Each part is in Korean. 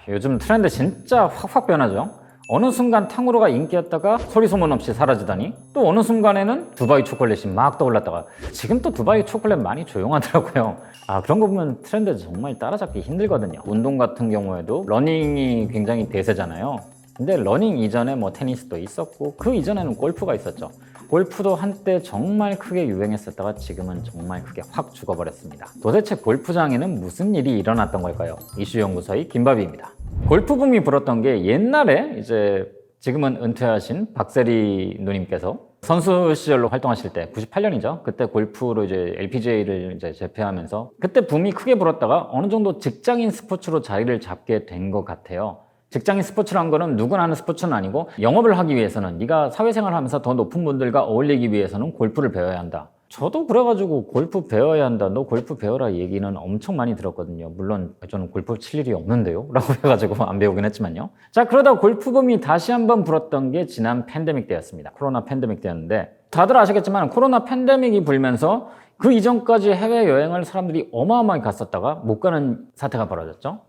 요즘 트렌드 진짜 확확 변하죠. 어느 순간 탕후루가 인기였다가 소리 소문 없이 사라지다니, 또 어느 순간에는 두바이 초콜릿이 막 떠올랐다가 지금 또 두바이 초콜릿 많이 조용하더라고요. 그런 거 보면 트렌드 정말 따라잡기 힘들거든요. 운동 같은 경우에도 러닝이 굉장히 대세잖아요. 근데 러닝 이전에 뭐 테니스도 있었고 그 이전에는 골프가 있었죠. 골프도 한때 정말 크게 유행했었다가 지금은 정말 크게 확 죽어버렸습니다. 도대체 골프장에는 무슨 일이 일어났던 걸까요? 이슈연구소의 김바비입니다. 골프 붐이 불었던 게 옛날에 이제 지금은 은퇴하신 박세리 누님께서 선수 시절로 활동하실 때 98년이죠. 그때 골프로 이제 LPGA를 이제 제패하면서 그때 붐이 크게 불었다가 어느 정도 직장인 스포츠로 자리를 잡게 된 것 같아요. 직장인 스포츠란 거는 누구나 하는 스포츠는 아니고 영업을 하기 위해서는 네가 사회생활을 하면서 더 높은 분들과 어울리기 위해서는 골프를 배워야 한다. 저도 그래가지고 골프 배워야 한다, 너 골프 배워라 얘기는 엄청 많이 들었거든요. 물론 저는 골프 칠 일이 없는데요 라고 해가지고 안 배우긴 했지만요. 자, 그러다 골프 붐이 다시 한번 불었던 게 지난 팬데믹 때였습니다. 코로나 팬데믹 때였는데 다들 아시겠지만 코로나 팬데믹이 불면서 그 이전까지 해외여행을 사람들이 어마어마하게 갔었다가 못 가는 사태가 벌어졌죠.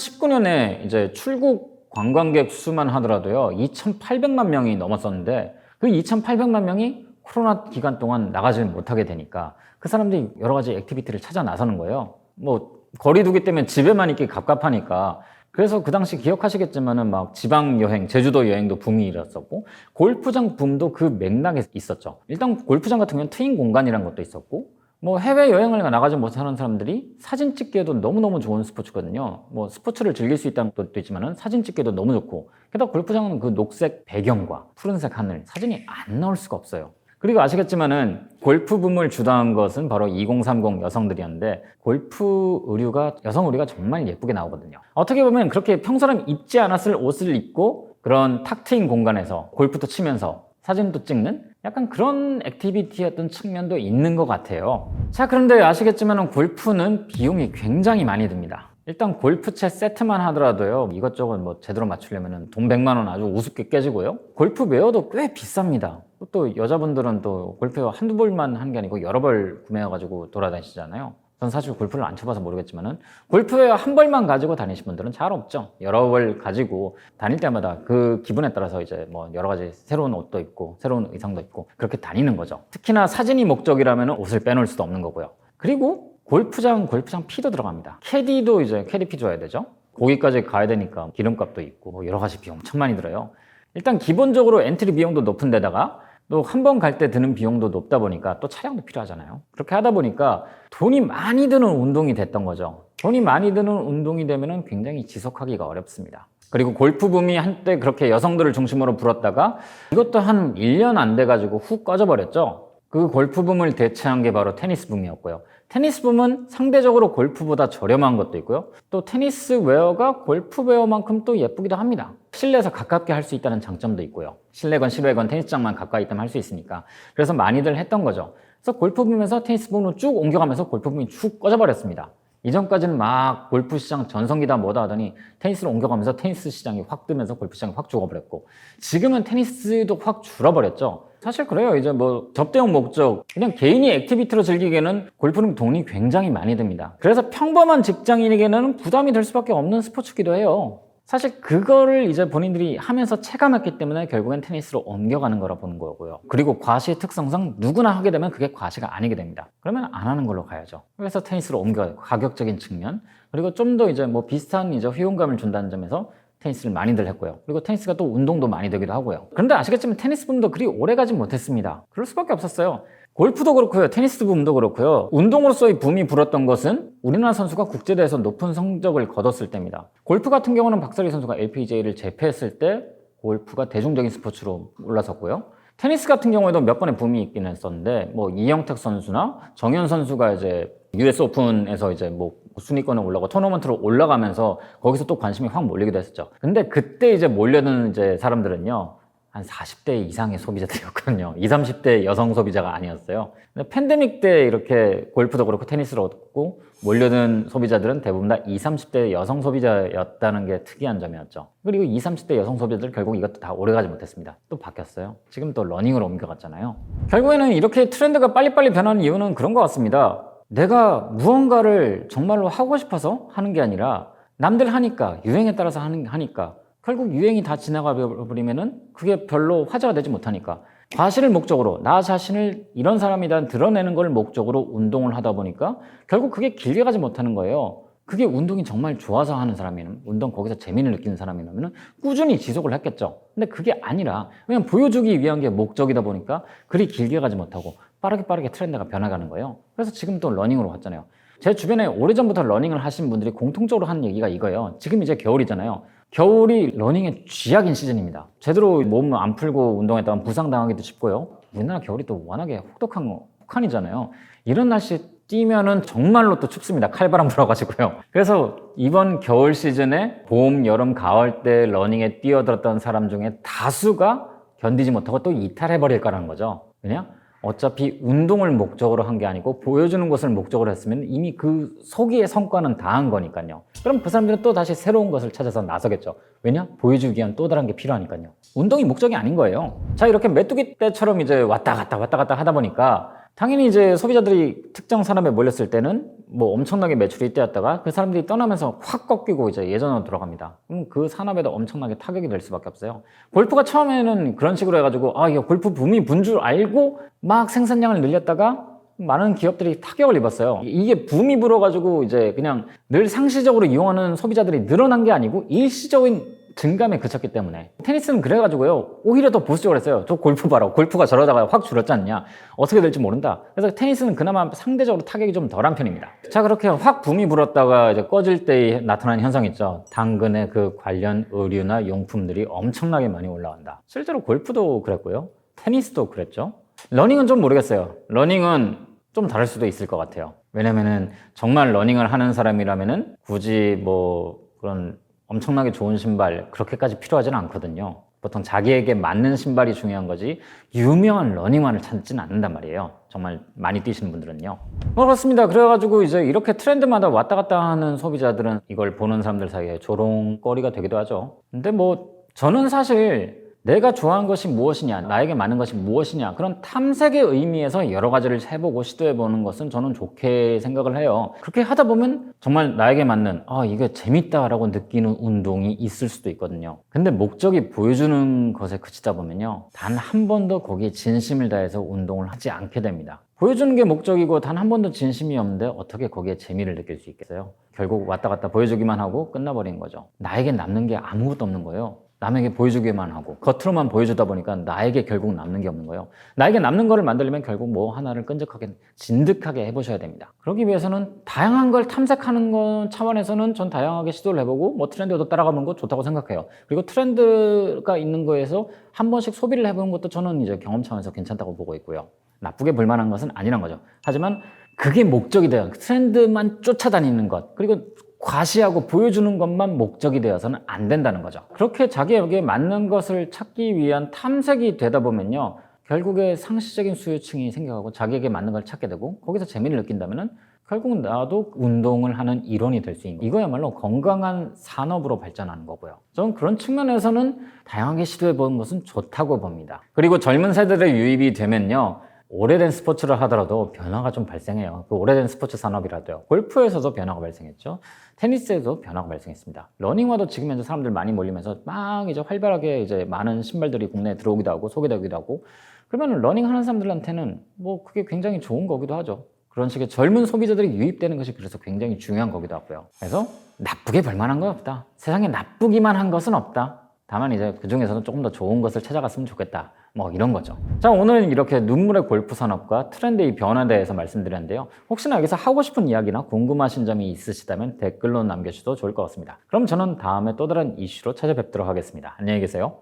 2019년에 이제 출국 관광객 수만 하더라도요 2,800만 명이 넘었었는데 그 2,800만 명이 코로나 기간 동안 나가지 못하게 되니까 그 사람들이 여러 가지 액티비티를 찾아 나서는 거예요. 뭐 거리두기 때문에 집에만 있기 갑갑하니까. 그래서 그 당시 기억하시겠지만은 막 지방 여행, 제주도 여행도 붐이 일었었고 골프장 붐도 그 맥락에 있었죠. 일단 골프장 같은 경우는 트인 공간이라는 것도 있었고 뭐 해외여행을 나가지 못하는 사람들이 사진 찍기에도 너무너무 좋은 스포츠거든요. 뭐 스포츠를 즐길 수 있다는 것도 있지만 사진 찍기에도 너무 좋고 게다가 골프장은 그 녹색 배경과 푸른색 하늘, 사진이 안 나올 수가 없어요. 그리고 아시겠지만은 골프 붐을 주도한 것은 바로 2030 여성들이었는데 골프 의류가, 여성 의류가 정말 예쁘게 나오거든요. 어떻게 보면 그렇게 평소라면 입지 않았을 옷을 입고 그런 탁 트인 공간에서 골프도 치면서 사진도 찍는 약간 그런 액티비티였던 측면도 있는 것 같아요. 자, 그런데 아시겠지만 골프는 비용이 굉장히 많이 듭니다. 일단 골프채 세트만 하더라도요 이것저것 뭐 제대로 맞추려면 돈 100만 원 아주 우습게 깨지고요. 골프웨어도 꽤 비쌉니다. 또 여자분들은 또 골프웨어 한두 벌만 한 게 아니고 여러 벌 구매해가지고 돌아다니시잖아요. 전 사실 골프를 안 쳐봐서 모르겠지만은 골프웨어 한 벌만 가지고 다니신 분들은 잘 없죠. 여러 벌 가지고 다닐 때마다 그 기분에 따라서 이제 뭐 여러 가지 새로운 옷도 입고 새로운 의상도 입고 그렇게 다니는 거죠. 특히나 사진이 목적이라면 옷을 빼놓을 수도 없는 거고요. 그리고 골프장 피도 들어갑니다. 캐디도 이제 캐디피 줘야 되죠. 거기까지 가야 되니까 기름값도 있고 뭐 여러 가지 비용 엄청 많이 들어요. 일단 기본적으로 엔트리 비용도 높은 데다가 또 한 번 갈 때 드는 비용도 높다 보니까 또 차량도 필요하잖아요. 그렇게 하다 보니까 돈이 많이 드는 운동이 됐던 거죠. 돈이 많이 드는 운동이 되면 굉장히 지속하기가 어렵습니다. 그리고 골프 붐이 한때 그렇게 여성들을 중심으로 불었다가 이것도 한 1년 안 돼가지고 훅 꺼져버렸죠. 그 골프 붐을 대체한 게 바로 테니스 붐이었고요. 테니스 붐은 상대적으로 골프보다 저렴한 것도 있고요. 또 테니스 웨어가 골프 웨어만큼 또 예쁘기도 합니다. 실내에서 가깝게 할 수 있다는 장점도 있고요. 실내건 실외건 테니스장만 가까이 있다면 할 수 있으니까. 그래서 많이들 했던 거죠. 그래서 골프 붐에서 테니스 붐으로 쭉 옮겨가면서 골프 붐이 쭉 꺼져버렸습니다. 이전까지는 막 골프 시장 전성기다 뭐다 하더니 테니스로 옮겨가면서 테니스 시장이 확 뜨면서 골프 시장이 확 죽어버렸고 지금은 테니스도 확 줄어버렸죠. 사실 그래요. 이제 뭐 접대용 목적 그냥 개인이 액티비티로 즐기기에는 골프는 돈이 굉장히 많이 듭니다. 그래서 평범한 직장인에게는 부담이 될 수밖에 없는 스포츠기도 해요. 사실 그거를 이제 본인들이 하면서 체감했기 때문에 결국엔 테니스로 옮겨가는 거라 보는 거고요. 그리고 과시의 특성상 누구나 하게 되면 그게 과시가 아니게 됩니다. 그러면 안 하는 걸로 가야죠. 그래서 테니스로 옮겨가요. 가격적인 측면. 그리고 좀 더 이제 뭐 비슷한 이제 효용감을 준다는 점에서 테니스를 많이들 했고요. 그리고 테니스가 또 운동도 많이 되기도 하고요. 그런데 아시겠지만 테니스 붐도 그리 오래 가진 못했습니다. 그럴 수밖에 없었어요. 골프도 그렇고요. 테니스 붐도 그렇고요. 운동으로서의 붐이 불었던 것은 우리나라 선수가 국제대회에서 높은 성적을 거뒀을 때입니다. 골프 같은 경우는 박세리 선수가 LPGA를 제패했을 때 골프가 대중적인 스포츠로 올라섰고요. 테니스 같은 경우에도 몇 번의 붐이 있긴 했었는데 뭐 이영택 선수나 정현 선수가 이제 US 오픈에서 이제 뭐 순위권에 올라가고 토너먼트로 올라가면서 거기서 또 관심이 확 몰리기도 했었죠. 근데 그때 이제 몰려드는 이제 사람들은요. 한 40대 이상의 소비자들이었거든요. 20, 30대 여성 소비자가 아니었어요. 근데 팬데믹 때 이렇게 골프도 그렇고 테니스를 얻고 몰려든 소비자들은 대부분 다 20, 30대 여성 소비자였다는 게 특이한 점이었죠. 그리고 20, 30대 여성 소비자들 결국 이것도 다 오래가지 못했습니다. 또 바뀌었어요. 지금 또 러닝으로 옮겨갔잖아요. 결국에는 이렇게 트렌드가 빨리빨리 변하는 이유는 그런 것 같습니다. 내가 무언가를 정말로 하고 싶어서 하는 게 아니라 남들 하니까, 유행에 따라서 하니까 결국 유행이 다 지나가 버리면은 그게 별로 화제가 되지 못하니까 과실을 목적으로 나 자신을 이런 사람이다 드러내는 걸 목적으로 운동을 하다 보니까 결국 그게 길게 가지 못하는 거예요. 그게 운동이 정말 좋아서 하는 사람이면, 운동 거기서 재미를 느끼는 사람이라면 꾸준히 지속을 했겠죠. 근데 그게 아니라 그냥 보여주기 위한 게 목적이다 보니까 그리 길게 가지 못하고 빠르게 트렌드가 변해가는 거예요. 그래서 지금 또 러닝으로 갔잖아요. 제 주변에 오래전부터 러닝을 하신 분들이 공통적으로 하는 얘기가 이거예요. 지금 이제 겨울이잖아요. 겨울이 러닝의 쥐약인 시즌입니다. 제대로 몸 안 풀고 운동했다가 부상당하기도 쉽고요. 우리나라 겨울이 또 워낙에 혹독한 혹한이잖아요. 이런 날씨 뛰면은 정말로 또 춥습니다. 칼바람 불어가지고요. 그래서 이번 겨울 시즌에 봄, 여름, 가을 때 러닝에 뛰어들었던 사람 중에 다수가 견디지 못하고 또 이탈해버릴 거라는 거죠. 그냥 어차피 운동을 목적으로 한 게 아니고 보여주는 것을 목적으로 했으면 이미 그 소기의 성과는 다 한 거니까요. 그럼 그 사람들은 또 다시 새로운 것을 찾아서 나서겠죠. 왜냐? 보여주기 위한 또 다른 게 필요하니까요. 운동이 목적이 아닌 거예요. 자, 이렇게 메뚜기 떼처럼 이제 왔다 갔다 하다 보니까 당연히 이제 소비자들이 특정 산업에 몰렸을 때는 뭐 엄청나게 매출이 뛰었다가 그 사람들이 떠나면서 확 꺾이고 이제 예전으로 돌아갑니다. 그럼 그 산업에도 엄청나게 타격이 될 수밖에 없어요. 골프가 처음에는 그런 식으로 해가지고 이거 골프 붐이 분 줄 알고 막 생산량을 늘렸다가 많은 기업들이 타격을 입었어요. 이게 붐이 불어가지고 이제 그냥 늘 상시적으로 이용하는 소비자들이 늘어난 게 아니고 일시적인 증감에 그쳤기 때문에. 테니스는 그래가지고요 오히려 더 보수적으로 했어요. 저 골프 봐라, 골프가 저러다가 확 줄었지 않냐, 어떻게 될지 모른다. 그래서 테니스는 그나마 상대적으로 타격이 좀 덜한 편입니다. 자, 그렇게 확 붐이 불었다가 이제 꺼질 때 나타나는 현상 있죠. 당근의 그 관련 의류나 용품들이 엄청나게 많이 올라간다. 실제로 골프도 그랬고요, 테니스도 그랬죠. 러닝은 좀 모르겠어요. 러닝은 좀 다를 수도 있을 것 같아요. 왜냐면은 정말 러닝을 하는 사람이라면은 굳이 뭐 그런 엄청나게 좋은 신발 그렇게까지 필요하지는 않거든요. 보통 자기에게 맞는 신발이 중요한 거지 유명한 러닝화를 찾지는 않는단 말이에요. 정말 많이 뛰시는 분들은요. 그렇습니다. 그래가지고 이제 이렇게 트렌드마다 왔다 갔다 하는 소비자들은 이걸 보는 사람들 사이에 조롱거리가 되기도 하죠. 근데 뭐 저는 사실 내가 좋아하는 것이 무엇이냐, 나에게 맞는 것이 무엇이냐, 그런 탐색의 의미에서 여러 가지를 해보고 시도해보는 것은 저는 좋게 생각을 해요. 그렇게 하다 보면 정말 나에게 맞는 이게 재밌다라고 느끼는 운동이 있을 수도 있거든요. 근데 목적이 보여주는 것에 그치다 보면요, 단 한 번도 거기에 진심을 다해서 운동을 하지 않게 됩니다. 보여주는 게 목적이고 단 한 번도 진심이 없는데 어떻게 거기에 재미를 느낄 수 있겠어요? 결국 왔다 갔다 보여주기만 하고 끝나버린 거죠. 나에게 남는 게 아무것도 없는 거예요. 남에게 보여주기만 하고 겉으로만 보여주다 보니까 나에게 결국 남는 게 없는 거예요. 나에게 남는 거를 만들려면 결국 뭐 하나를 끈적하게 진득하게 해보셔야 됩니다. 그러기 위해서는 다양한 걸 탐색하는 것 차원에서는 전 다양하게 시도를 해보고 뭐 트렌드도 따라가는 거 좋다고 생각해요. 그리고 트렌드가 있는 거에서 한 번씩 소비를 해보는 것도 저는 이제 경험 차원에서 괜찮다고 보고 있고요. 나쁘게 볼만한 것은 아니란 거죠. 하지만 그게 목적이 돼요. 트렌드만 쫓아다니는 것, 그리고 과시하고 보여주는 것만 목적이 되어서는 안 된다는 거죠. 그렇게 자기에게 맞는 것을 찾기 위한 탐색이 되다 보면요, 결국에 상시적인 수요층이 생겨가고 자기에게 맞는 걸 찾게 되고 거기서 재미를 느낀다면은 결국은 나도 운동을 하는 일원이 될 수 있는, 이거야말로 건강한 산업으로 발전하는 거고요. 저는 그런 측면에서는 다양하게 시도해보는 것은 좋다고 봅니다. 그리고 젊은 세대들의 유입이 되면요, 오래된 스포츠를 하더라도 변화가 좀 발생해요. 그 오래된 스포츠 산업이라도요. 골프에서도 변화가 발생했죠. 테니스에도 변화가 발생했습니다. 러닝화도 지금 현재 사람들 많이 몰리면서 막 이제 활발하게 이제 많은 신발들이 국내에 들어오기도 하고 소개되기도 하고, 그러면 러닝 하는 사람들한테는 뭐 그게 굉장히 좋은 거기도 하죠. 그런 식의 젊은 소비자들이 유입되는 것이 그래서 굉장히 중요한 거기도 하고요. 그래서 나쁘게 볼 만한 건 없다. 세상에 나쁘기만 한 것은 없다. 다만 이제 그 중에서는 조금 더 좋은 것을 찾아갔으면 좋겠다. 뭐 이런 거죠. 자, 오늘은 이렇게 눈물의 골프 산업과 트렌드의 변화에 대해서 말씀드렸는데요. 혹시나 여기서 하고 싶은 이야기나 궁금하신 점이 있으시다면 댓글로 남겨주셔도 좋을 것 같습니다. 그럼 저는 다음에 또 다른 이슈로 찾아뵙도록 하겠습니다. 안녕히 계세요.